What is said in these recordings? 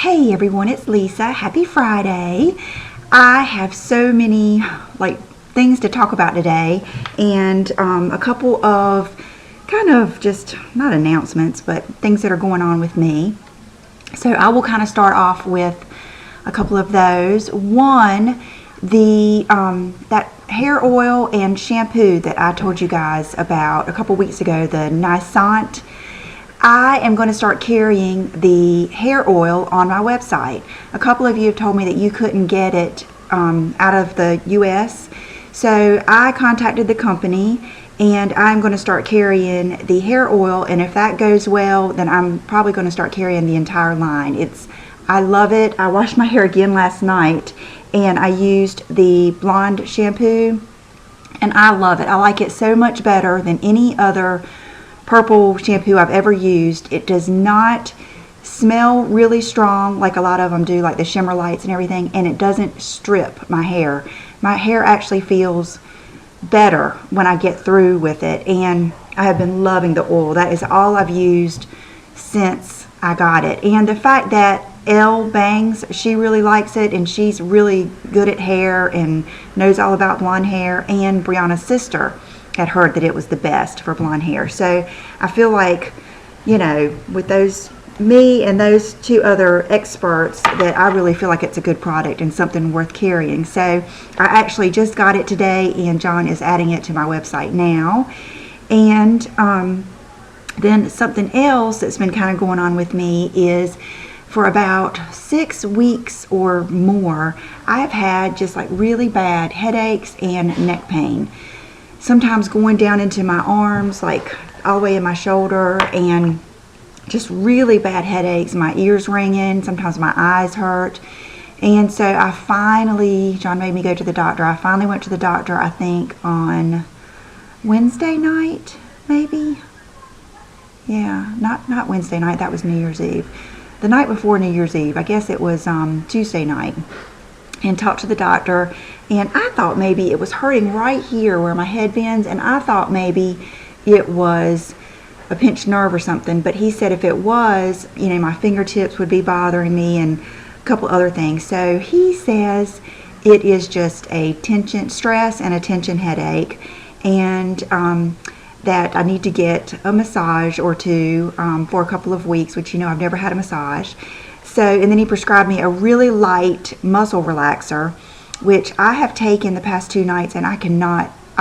Hey everyone, it's Lisa. Happy Friday. I have so many things to talk about today, and a couple of kind of just not announcements, but things that are going on with me. So I will kind of start off with a couple of those. One, the that hair oil and shampoo that I told you guys about a couple weeks ago, the Nisant. I am going to start carrying the hair oil on my website. A couple of you have told me that you couldn't get it out of the US. So I contacted the company and I'm going to start carrying the hair oil, and if that goes well, then I'm probably going to start carrying the entire line. I love it. I washed my hair again last night and I used the blonde shampoo and I love it. I like it so much better than any other purple shampoo I've ever used. It does not smell really strong like a lot of them do, like the Shimmer lights and everything, and it doesn't strip my hair. My hair actually feels better when I get through with it, and I have been loving the oil. That is all I've used since I got it. And the fact that Elle Bangs, she really likes it, and she's really good at hair and knows all about blonde hair, and Brianna's sister had heard that it was the best for blonde hair. So I feel like, you know, with those, me and those two other experts, that I really feel like it's a good product and something worth carrying. So I actually just got it today, and John is adding it to my website now. And then something else that's been kind of going on with me is, for about 6 weeks or more, I've had just like really bad headaches and neck pain. Sometimes going down into my arms, like all the way in my shoulder, and just really bad headaches, my ears ringing, sometimes my eyes hurt. And so I finally, John made me go to the doctor. I finally went to the doctor, I think on Wednesday night, maybe? Yeah, not Wednesday night, that was New Year's Eve. The night before New Year's Eve, I guess it was Tuesday night, and talked to the doctor. And I thought maybe it was hurting right here where my head bends, and I thought maybe it was a pinched nerve or something. But he said if it was, you know, my fingertips would be bothering me and a couple other things. So he says it is just a stress and a tension headache, and that I need to get a massage or two for a couple of weeks, which, you know, I've never had a massage. So, and then he prescribed me a really light muscle relaxer, which I have taken the past 2 nights, and I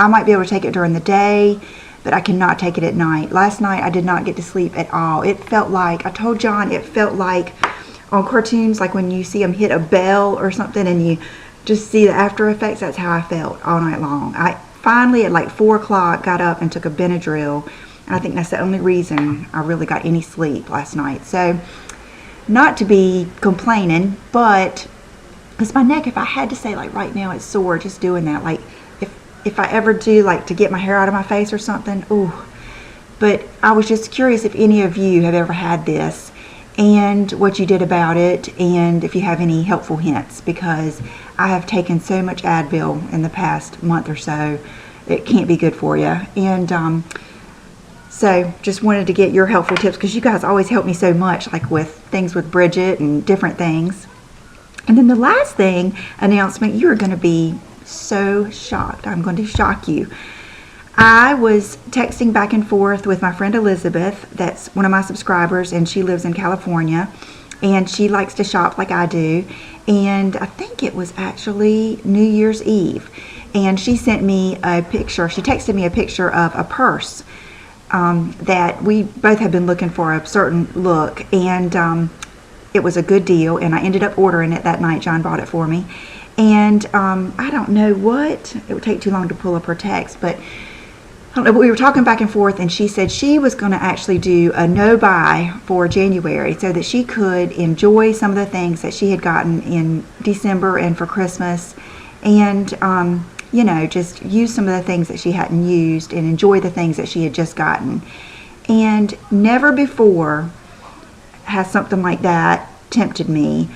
might be able to take it during the day, but I cannot take it at night. Last night I did not get to sleep at all. It felt like, I told John, it felt like on cartoons, like when you see them hit a bell or something and you just see the after effects. That's how I felt all night long. I finally at like 4 o'clock got up and took a Benadryl, and I think that's the only reason I really got any sleep last night. So, not to be complaining, but because my neck, if I had to say, like right now it's sore just doing that. Like if I ever do like to get my hair out of my face or something, ooh. But I was just curious if any of you have ever had this and what you did about it, and if you have any helpful hints, because I have taken so much Advil in the past month or so. It can't be good for you. And so just wanted to get your helpful tips, because you guys always help me so much, like with things with Bridget and different things. And then the last thing, announcement, you're going to be so shocked. I'm going to shock you. I was texting back and forth with my friend Elizabeth, that's one of my subscribers, and she lives in California, and she likes to shop like I do. And I think it was actually New Year's Eve, and she sent me a picture. She texted me a picture of a purse that we both had been looking for, a certain look, and it was a good deal, and I ended up ordering it that night. John bought it for me. And I don't know what, it would take too long to pull up her text, but I don't know, we were talking back and forth, and she said she was going to actually do a no-buy for January so that she could enjoy some of the things that she had gotten in December and for Christmas, and you know, just use some of the things that she hadn't used and enjoy the things that she had just gotten. And never before has something like that tempted me.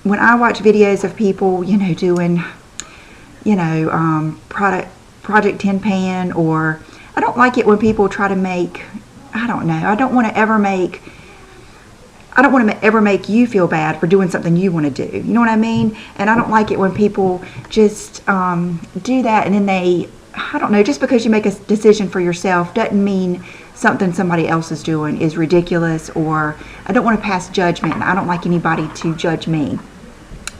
When I watch videos of people, you know, doing, you know, Project Tin Pan, or I don't like it when people try to make, I don't know, I don't want to ever make I don't want to ever make you feel bad for doing something you want to do. You know what I mean? And I don't like it when people just do that and then they, I don't know, just because you make a decision for yourself doesn't mean something somebody else is doing is ridiculous, or I don't want to pass judgment, and I don't like anybody to judge me.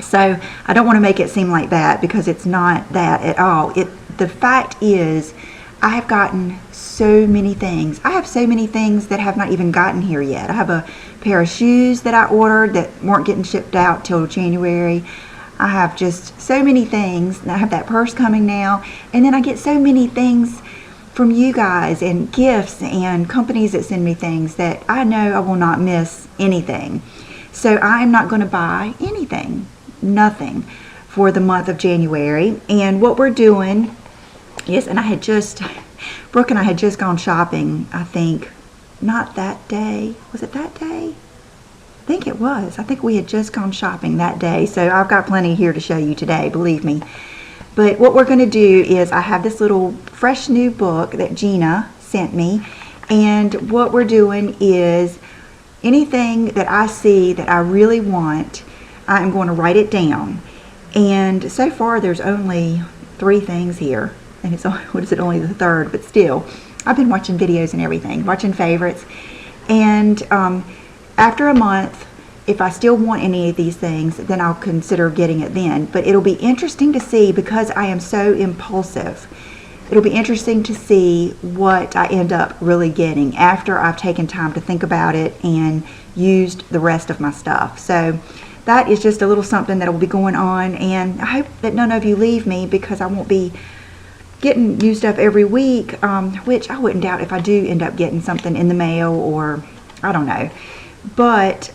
So I don't want to make it seem like that, because it's not that at all. The fact is, I have gotten so many things. I have so many things that have not even gotten here yet. I have a pair of shoes that I ordered that weren't getting shipped out till January. I have just so many things. And I have that purse coming now. And then I get so many things from you guys and gifts and companies that send me things that I know I will not miss anything. So I am not going to buy anything, nothing, for the month of January. And what we're doing is, and Brooke and I had just gone shopping, I think, not that day. Was it that day? I think it was. I think we had just gone shopping that day. So I've got plenty here to show you today, believe me. But what we're going to do is, I have this little fresh new book that Gina sent me. And what we're doing is, anything that I see that I really want, I am going to write it down. And so far there's only 3 things here. And it's, what is it, only the 3rd, but still, I've been watching videos and everything, watching favorites. And after a month, if I still want any of these things, then I'll consider getting it then. But it'll be interesting to see, because I am so impulsive, it'll be interesting to see what I end up really getting after I've taken time to think about it and used the rest of my stuff. So that is just a little something that will be going on, and I hope that none of you leave me, because I won't be getting new stuff every week, which I wouldn't doubt if I do end up getting something in the mail, or I don't know. But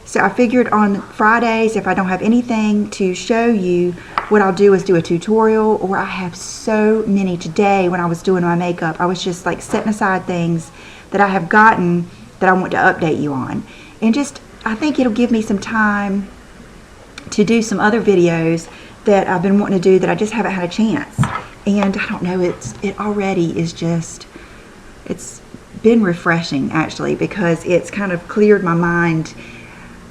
so I figured on Fridays, if I don't have anything to show you, what I'll do is do a tutorial. Or I have so many. Today when I was doing my makeup, I was just like setting aside things that I have gotten that I want to update you on, and just, I think it'll give me some time to do some other videos that I've been wanting to do that I just haven't had a chance. And I don't know, it already is just, it's been refreshing actually, because it's kind of cleared my mind.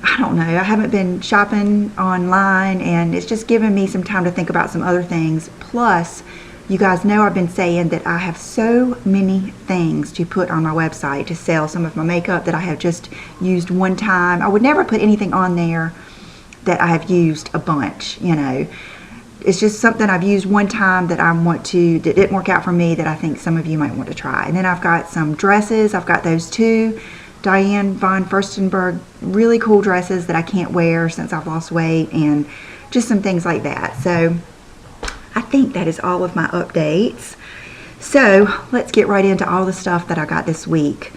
I don't know, I haven't been shopping online, and it's just given me some time to think about some other things. Plus, you guys know I've been saying that I have so many things to put on my website to sell some of my makeup that I have just used one time. I would never put anything on there that I have used a bunch, you know. It's just something I've used one time that I want to, that didn't work out for me, that I think some of you might want to try. And then I've got some dresses. I've got those 2 Diane von Furstenberg really cool dresses that I can't wear since I've lost weight, and just some things like that. So I think that is all of my updates. So let's get right into all the stuff that I got this week.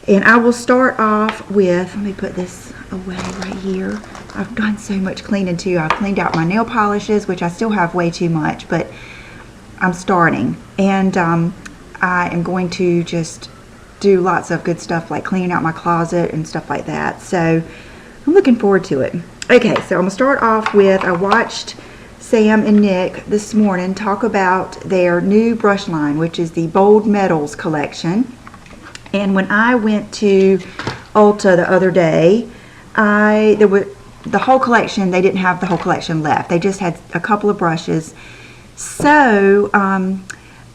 And I will start off with, let me put this away right here. I've done so much cleaning too. I've cleaned out my nail polishes, which I still have way too much, but I'm starting. And I am going to just do lots of good stuff, like cleaning out my closet and stuff like that. So I'm looking forward to it. Okay, so I'm gonna start off with, I watched Sam and Nick this morning talk about their new brush line, which is the Bold Metals collection. And when I went to Ulta the other day, the whole collection, they didn't have the whole collection left. They just had a couple of brushes. So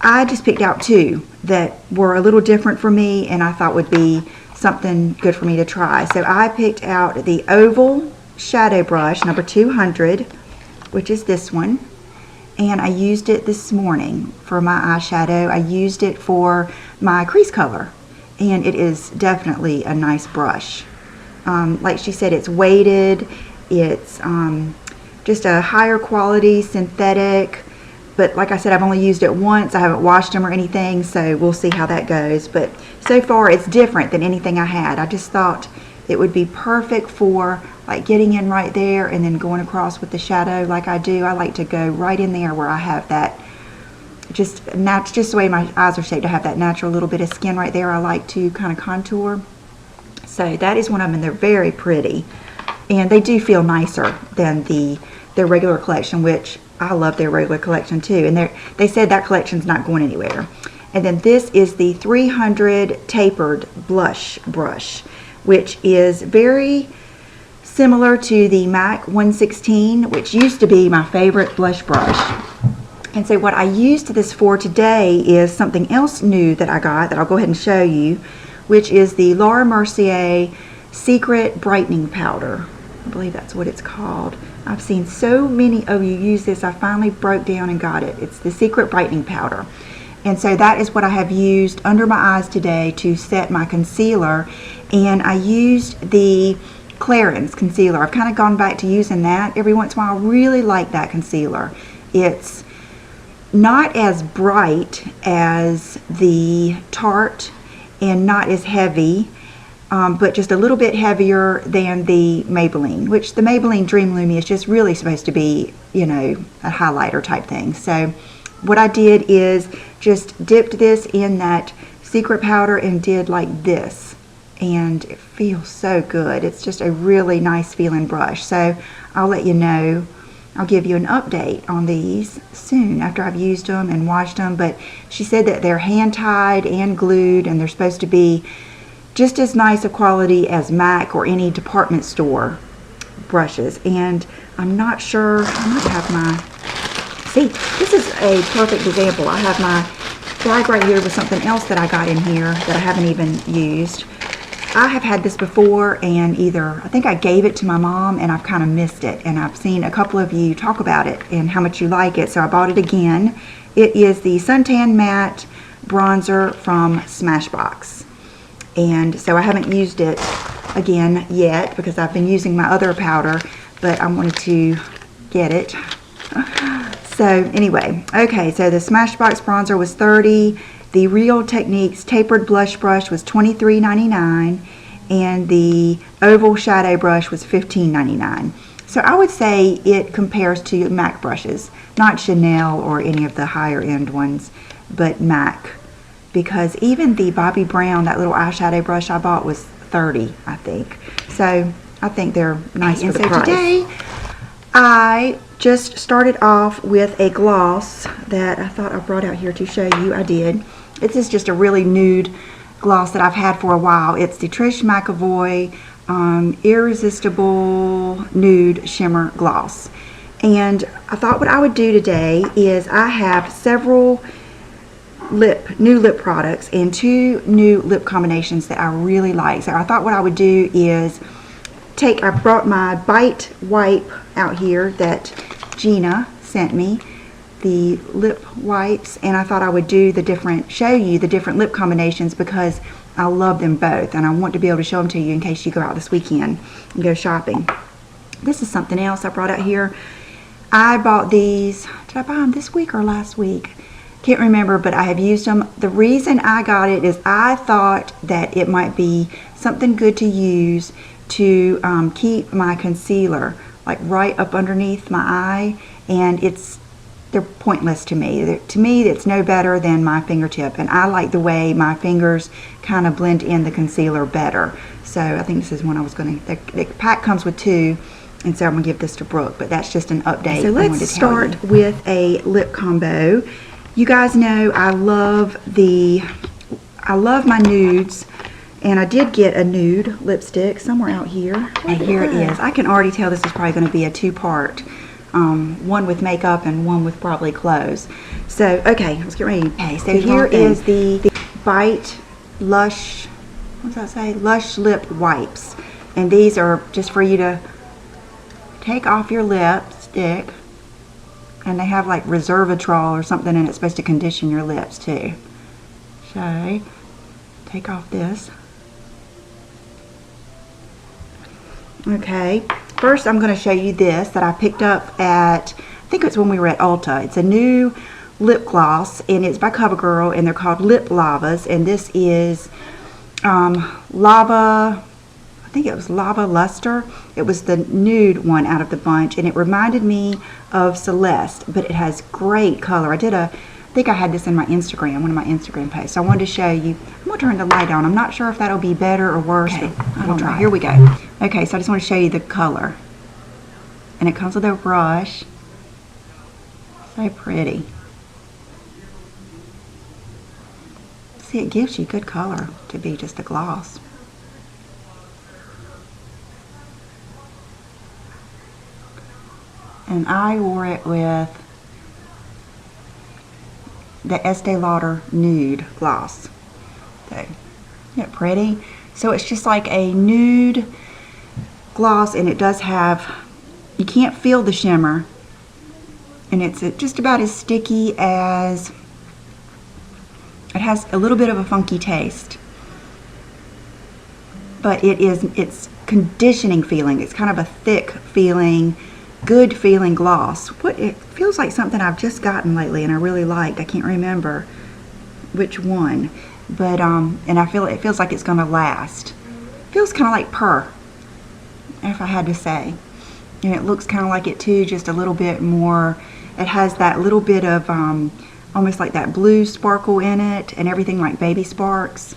I just picked out 2 that were a little different for me, and I thought would be something good for me to try. So I picked out the Oval Shadow Brush, number 200, which is this one. And I used it this morning for my eyeshadow. I used it for my crease color. And it is definitely a nice brush. Like she said, it's weighted. It's just a higher quality synthetic. But like I said, I've only used it once. I haven't washed them or anything, so we'll see how that goes. But so far, it's different than anything I had. I just thought it would be perfect for like getting in right there and then going across with the shadow like I do. I like to go right in there where I have that, just the way my eyes are shaped, I have that natural little bit of skin right there. I like to kind of contour. So that is one of them, and they're very pretty. And they do feel nicer than their regular collection, which I love their regular collection too. And they said that collection's not going anywhere. And then this is the 300 Tapered Blush Brush. which is very similar to the MAC 116, which used to be my favorite blush brush. And so what I used this for today is something else new that I got that I'll go ahead and show you, which is the LMercier Secret Brightening Powder. I believe that's what it's called. I've seen so many of you use this. I finally broke down and got it. It's the Secret Brightening Powder. And so that is what I have used under my eyes today to set my concealer. And I used the Clarins concealer. I've kind of gone back to using that every once in a while. I really like that concealer. It's not as bright as the Tarte and not as heavy, but just a little bit heavier than the Maybelline, which the Maybelline Dream Lumi is just really supposed to be, you know, a highlighter type thing. So what I did is just dipped this in that secret powder and did like this, and it feels so good. It's just a really nice feeling brush. So I'll let you know, I'll give you an update on these soon after I've used them and washed them. But she said that they're hand tied and glued, and they're supposed to be just as nice a quality as MAC or any department store brushes. And I'm not sure, I might have my, see, this is a perfect example. I have my bag right here with something else that I got in here that I haven't even used. I have had this before, and either, I think I gave it to my mom and I've kind of missed it, and I've seen a couple of you talk about it and how much you like it, so I bought it again. It is the Suntan Matte Bronzer from Smashbox. And so I haven't used it again yet because I've been using my other powder, but I wanted to get it. So anyway, okay, so the Smashbox bronzer was $30. The Real Techniques Tapered Blush Brush was $23.99, and the Oval Shadow Brush was $15.99. So I would say it compares to MAC brushes, not Chanel or any of the higher end ones, but MAC. Because even the Bobbi Brown, that little eyeshadow brush I bought, was $30, I think. So I think they're nice for the price. And so today, I just started off with a gloss that I thought I brought out here to show you. I did. This is just a really nude gloss that I've had for a while. It's the Trish McEvoy Irresistible Nude Shimmer Gloss. And I thought what I would do today is I have several new lip products and 2 new lip combinations that I really like. So I thought what I would do is I brought my Bite Wipe out here that Gina sent me, the lip wipes, and I thought I would show you the different lip combinations because I love them both, and I want to be able to show them to you in case you go out this weekend and go shopping. This is something else I brought out here. I bought these, did I buy them this week or last week? Can't remember, but I have used them. The reason I got it is I thought that it might be something good to use to keep my concealer like right up underneath my eye, and they're pointless to me. To me, it's no better than my fingertip, and I like the way my fingers kind of blend in the concealer better. So I think this is one I was going to, the pack comes with 2, and so I'm going to give this to Brooke, but that's just an update. So let's start with a lip combo. You guys know I love my nudes, and I did get a nude lipstick somewhere out here, and here it is. I can already tell this is probably going to be a 2-part, one with makeup and one with probably clothes. So okay, let's get ready. Okay, so here is the Bite Lush, what does that say? Lush Lip Wipes, and these are just for you to take off your lipstick. And they have like resveratrol or something, and it's supposed to condition your lips too. So, take off this. Okay, first I'm going to show you this that I picked up at, I think it's when we were at Ulta. It's a new lip gloss, and it's by CoverGirl, and they're called Lip Lavas, and this is Lava, I think it was Lava Lustre. It was the nude one out of the bunch, and it reminded me of Celeste, but it has great color. I think I had this in my Instagram, one of my Instagram posts. So I wanted to show you. I'm going to turn the light on. I'm not sure if that'll be better or worse. Okay, I don't know. Here we go. Okay, so I just want to show you the color. And it comes with a brush. So pretty. See, it gives you good color to be just a gloss. And I wore it with the Estee Lauder Nude gloss. So, isn't it pretty? So it's just like a nude gloss, and it does have, you can't feel the shimmer, and it's just about as sticky as, it has a little bit of a funky taste, but it's conditioning feeling. It's kind of a thick feeling, good feeling gloss. It feels like something I've just gotten lately and I really liked. I can't remember which one, but and it feels like it's gonna last. Feels kind of like Purr, if I had to say. And it looks kind of like it too, just a little bit more. It has that little bit of almost like that blue sparkle in it, and everything like baby sparks.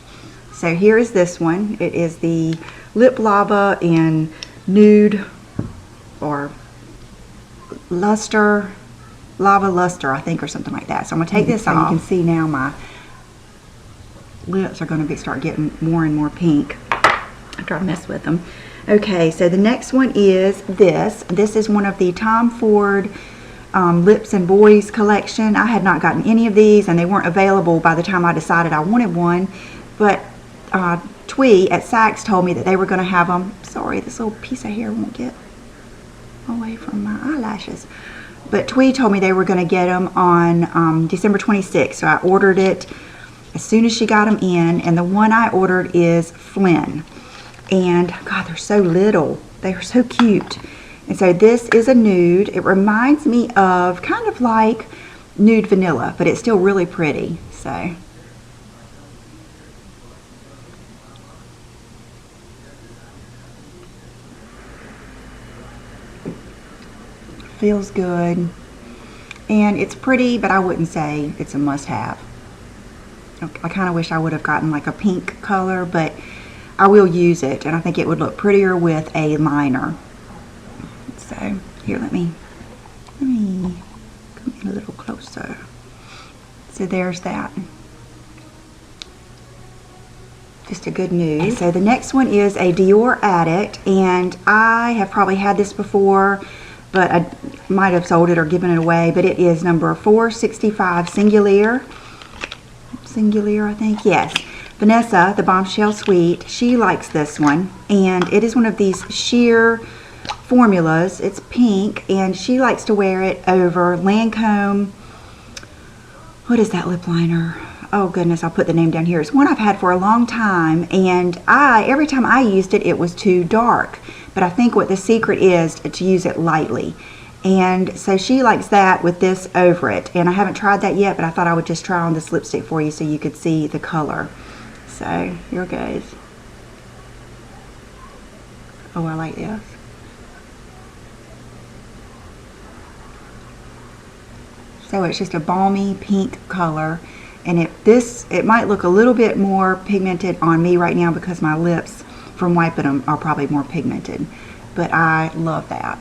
So here is this one. It is the Lip Lava in Nude or Lustre, Lava Lustre, I think, or something like that. So I'm going to take this off. You can see now my lips are going to start getting more and more pink. I try to mess with them. Okay, so the next one is this. This is one of the Tom Ford Lips and Boys collection. I had not gotten any of these, and they weren't available by the time I decided I wanted one. But Twee at Saks told me that they were going to have them. Sorry, this little piece of hair won't get away from my eyelashes. But Twee told me they were going to get them on December 26th. So I ordered it as soon as she got them in. And the one I ordered is Flynn. And God, they're so little. They are so cute. And so this is a nude. It reminds me of kind of like Nude Vanilla, but it's still really pretty. So feels good, and it's pretty, but I wouldn't say it's a must-have. I kind of wish I would have gotten like a pink color, but I will use it, and I think it would look prettier with a liner. So here, let me come in a little closer. So there's that. Just a good nude. So the next one is a Dior Addict, and I have probably had this before, but I might have sold it or given it away. But it is number 465 Singulier, I think. Yes, Vanessa, the Bombshell Suite, she likes this one, and it is one of these sheer formulas. It's pink, and she likes to wear it over Lancome. What is that lip liner? Oh goodness, I'll put the name down here. It's one I've had for a long time, and every time I used it, it was too dark. But I think what the secret is to use it lightly. And so she likes that with this over it. And I haven't tried that yet, but I thought I would just try on this lipstick for you so you could see the color. So here it goes. Oh, I like this. So it's just a balmy pink color. And it might look a little bit more pigmented on me right now because my lips from wiping them are probably more pigmented. But I love that.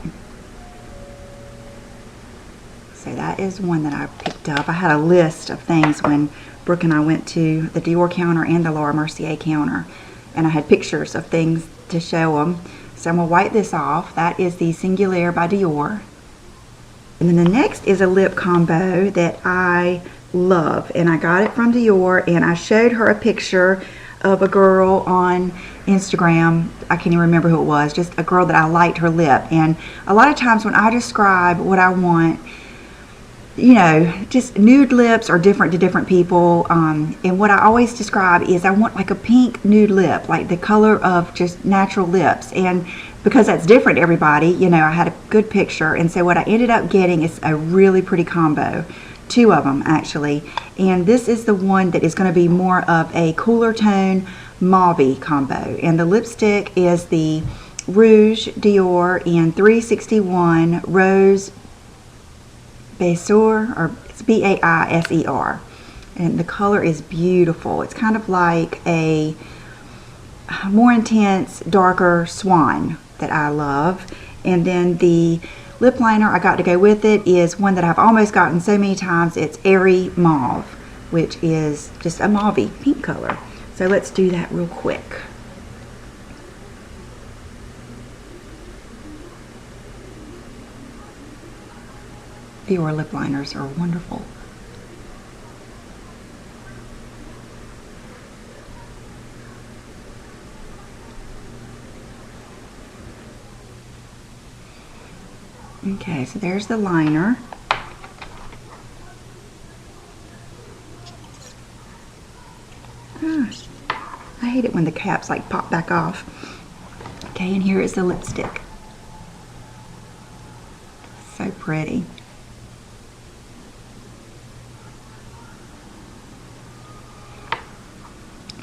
So that is one that I picked up. I had a list of things when Brooke and I went to the Dior counter and the LMercier counter. And I had pictures of things to show them. So I'm going to wipe this off. That is the Singulier by Dior. And then the next is a lip combo that I love. And I got it from Dior, and I showed her a picture of a girl on Instagram. I can't even remember who it was. Just a girl that I liked her lip. And a lot of times when I describe what I want, you know, just nude lips are different to different people. And what I always describe is I want like a pink nude lip, like the color of just natural lips. And because that's different to everybody, you know, I had a good picture. And so what I ended up getting is a really pretty combo. Two of them actually. And this is the one that is going to be more of a cooler tone mauve combo. And the lipstick is the Rouge Dior in 361 Rose Baiser, or it's B-A-I-S-E-R. And the color is beautiful. It's kind of like a more intense, darker swan that I love. And then the lip liner I got to go with it is one that I've almost gotten so many times. It's Airy Mauve, which is just a mauve pink color. So let's do that real quick. Dior lip liners are wonderful. Okay, so there's the liner. I hate it when the caps like pop back off. Okay, and here is the lipstick. So pretty.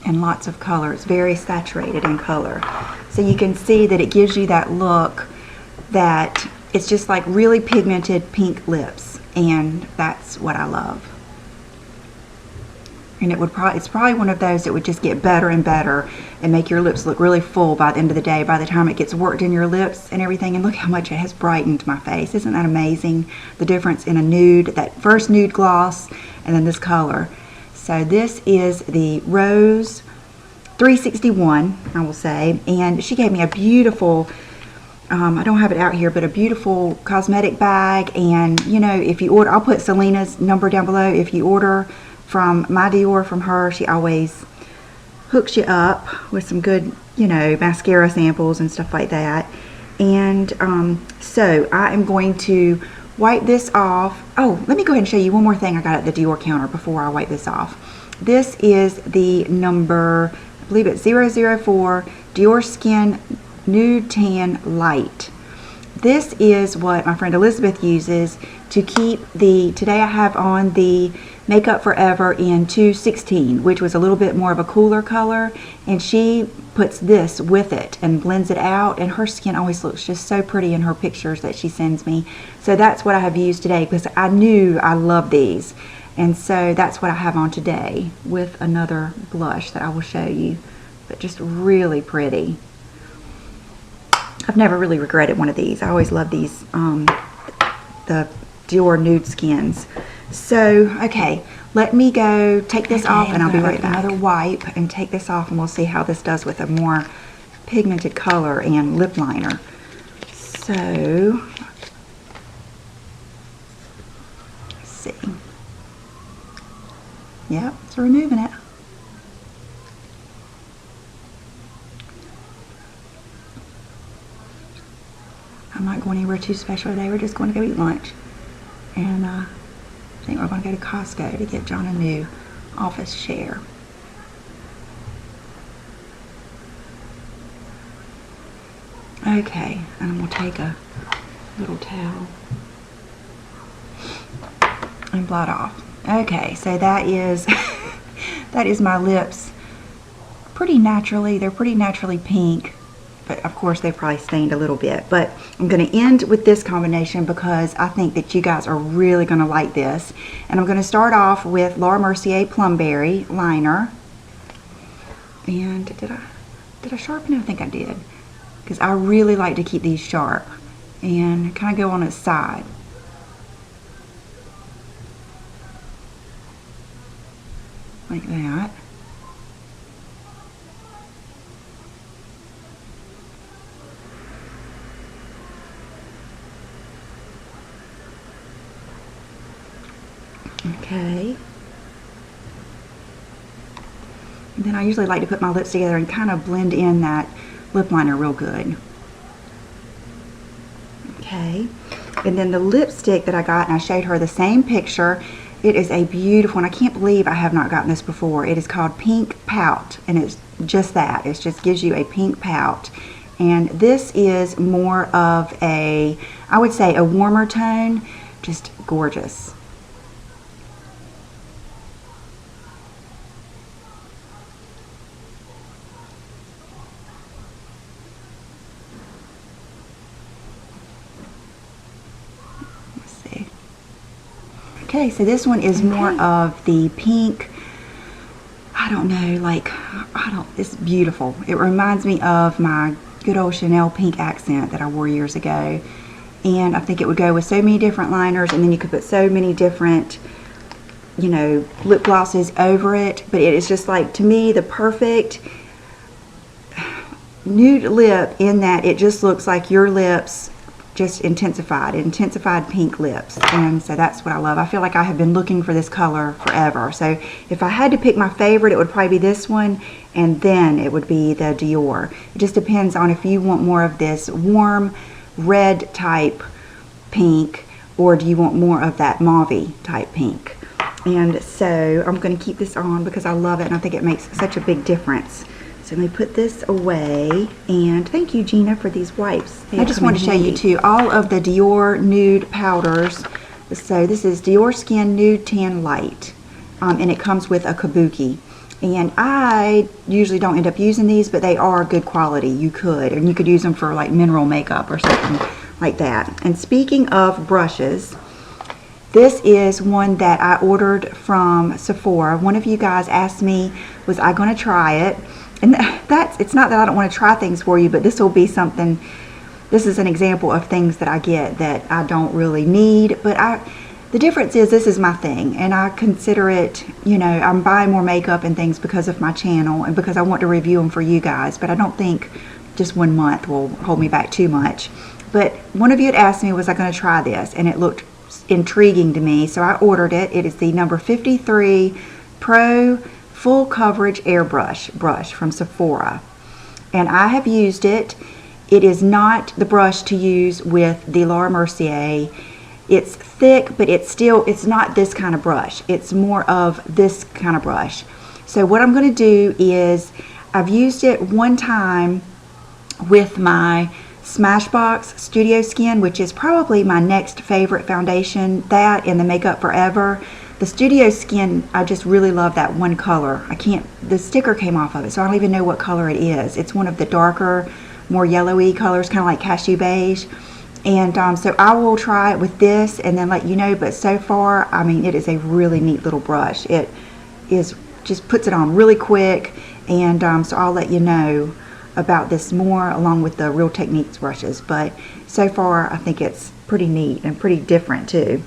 And lots of color. It's very saturated in color. So you can see that it gives you that look that it's just like really pigmented pink lips, and that's what I love. And it's probably one of those that would just get better and better and make your lips look really full by the end of the day, by the time it gets worked in your lips and everything. And look how much it has brightened my face. Isn't that amazing? The difference in a nude, that first nude gloss, and then this color. So this is the Rose 361, I will say. And she gave me a beautiful, I don't have it out here, but a beautiful cosmetic bag. And, you know, if you order, I'll put Selena's number down below. If you order from my Dior from her, she always hooks you up with some good, you know, mascara samples and stuff like that. And so I am going to wipe this off. Oh, let me go ahead and show you one more thing I got at the Dior counter before I wipe this off. This is the number, I believe it's 004 Dior Skin Nude Tan Light. This is what my friend Elizabeth uses to keep the, today I have on the Makeup Forever in 216, which was a little bit more of a cooler color, and she puts this with it and blends it out, and her skin always looks just so pretty in her pictures that she sends me. So that's what I have used today, because I knew I love these, and so that's what I have on today with another blush that I will show you, but just really pretty. I've never really regretted one of these. I always love these, the Dior Nude Skins. So, okay, let me go take this off, and I'll be right back. Another wipe and take this off, and we'll see how this does with a more pigmented color and lip liner. So, let's see. Yep, so removing it. I'm not going anywhere too special today. We're just going to go eat lunch. And I think we're going to go to Costco to get John a new office chair. Okay, and I'm going to take a little towel and blot off. Okay, so that is that is my lips. Pretty naturally, they're pretty naturally pink. But of course they probably stained a little bit. But I'm going to end with this combination because I think that you guys are really going to like this. And I'm going to start off with LMercier Plumberry liner. And did I sharpen it? I think I did. Because I really like to keep these sharp. And kind of go on its side. Like that. Okay. And then I usually like to put my lips together and kind of blend in that lip liner real good. Okay. And then the lipstick that I got, and I showed her the same picture. It is a beautiful, and I can't believe I have not gotten this before. It is called Pink Pout, and it's just that. It just gives you a pink pout. And this is more of a, I would say, a warmer tone. Just gorgeous. Okay, so this one is more of the pink, I don't know, like, it's beautiful. It reminds me of my good old Chanel pink accent that I wore years ago. And I think it would go with so many different liners, and then you could put so many different, you know, lip glosses over it. But it is just like, to me, the perfect nude lip in that it just looks like your lips just intensified pink lips. And so that's what I love. I feel like I have been looking for this color forever. So if I had to pick my favorite, it would probably be this one, and then it would be the Dior. It just depends on if you want more of this warm red type pink, or do you want more of that mauve type pink. And so I'm going to keep this on because I love it and I think it makes such a big difference. So let me put this away, and thank you, Gina, for these wipes. I just want to show you too all of the Dior Nude powders. So this is Dior Skin Nude Tan Light, and it comes with a kabuki. And I usually don't end up using these, but they are good quality. You could use them for like mineral makeup or something like that. And speaking of brushes, this is one that I ordered from Sephora. One of you guys asked me, was I going to try it? And it's not that I don't want to try things for you, but this will be something, this is an example of things that I get that I don't really need, but the difference is this is my thing, and I consider it, you know, I'm buying more makeup and things because of my channel and because I want to review them for you guys, but I don't think just 1 month will hold me back too much. But one of you had asked me, was I going to try this? And it looked intriguing to me, so I ordered it. It is the number 53 Pro Full Coverage Airbrush brush from Sephora, and I have used it. It is not the brush to use with the LMercier. It's thick, but it's not this kind of brush. It's more of this kind of brush. So what I'm going to do is, I've used it one time with my Smashbox Studio Skin, which is probably my next favorite foundation, that and the Makeup Forever. The Studio Skin, I just really love that one color. The sticker came off of it, so I don't even know what color it is. It's one of the darker, more yellowy colors, kind of like Cashew Beige. And so I will try it with this and then let you know, but so far, I mean, it is a really neat little brush. It just puts it on really quick, and so I'll let you know about this more along with the Real Techniques brushes. But so far, I think it's pretty neat and pretty different too.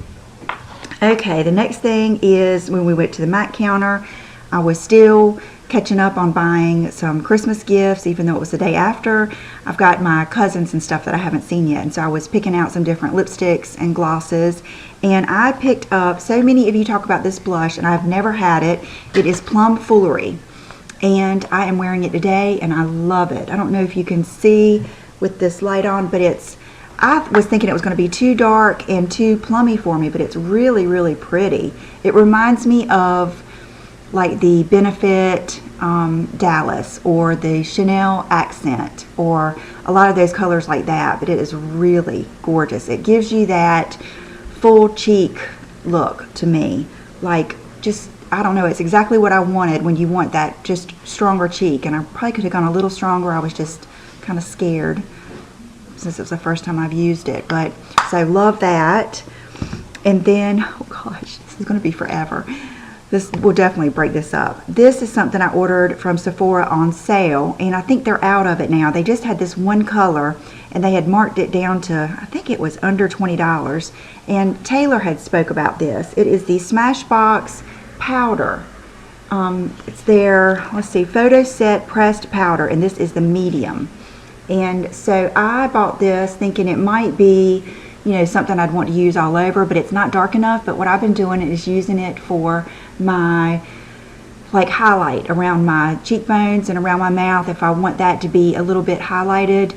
Okay, the next thing is when we went to the MAC counter, I was still catching up on buying some Christmas gifts, even though it was the day after. I've got my cousins and stuff that I haven't seen yet, and so I was picking out some different lipsticks and glosses, and I picked up, so many of you talk about this blush, and I've never had it. It is Plum Foolery, and I am wearing it today, and I love it. I don't know if you can see with this light on, but I was thinking it was going to be too dark and too plummy for me, but it's really, really pretty. It reminds me of like the Benefit Dallas or the Chanel Accent, or a lot of those colors like that, but it is really gorgeous. It gives you that full cheek look to me, like just, I don't know, it's exactly what I wanted when you want that just stronger cheek, and I probably could have gone a little stronger. I was just kind of scared since it was the first time I've used it, but so love that. And then, oh gosh, this is going to be forever. This will definitely break this up. This is something I ordered from Sephora on sale, and I think they're out of it now. They just had this one color, and they had marked it down to, I think it was under $20, and Taylor had spoke about this. It is the Smashbox powder. It's their, let's see, Photo Set Pressed Powder, and this is the medium. And so I bought this thinking it might be, you know, something I'd want to use all over, but it's not dark enough. But what I've been doing is using it for my like highlight around my cheekbones and around my mouth, if I want that to be a little bit highlighted,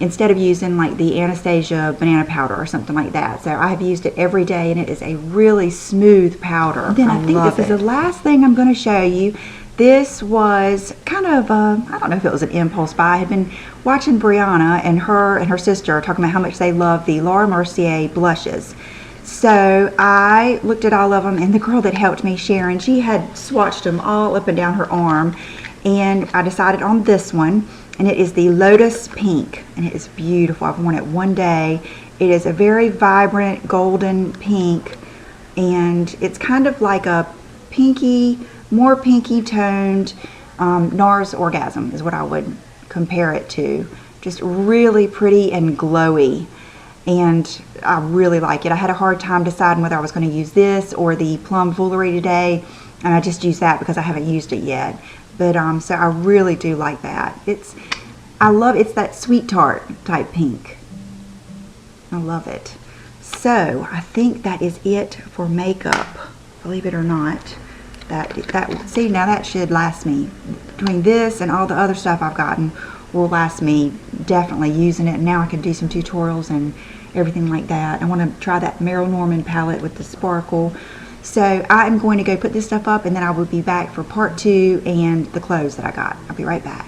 instead of using like the Anastasia banana powder or something like that. So I have used it every day, and it is a really smooth powder. And then I think this is the last thing I'm going to show you. This was kind of, I don't know if it was an impulse buy. I had been watching Brianna and her sister talking about how much they love the LMercier blushes. So I looked at all of them, and the girl that helped me, Sharon, she had swatched them all up and down her arm, and I decided on this one, and it is the Lotus Pink, and it is beautiful. I've worn it one day. It is a very vibrant golden pink, and it's kind of like a pinky, more pinky toned NARS Orgasm is what I would compare it to. Just really pretty and glowy, and I really like it. I had a hard time deciding whether I was going to use this or the Plum Foolery today, and I just used that because I haven't used it yet. But so I really do like that. I love it's that sweet tart type pink. I love it. So I think that is it for makeup, believe it or not. See, now that should last me. Between this and all the other stuff I've gotten will last me definitely using it. And now I can do some tutorials and everything like that. I want to try that Meryl Norman palette with the sparkle. So I'm going to go put this stuff up, and then I will be back for part 2 and the clothes that I got. I'll be right back.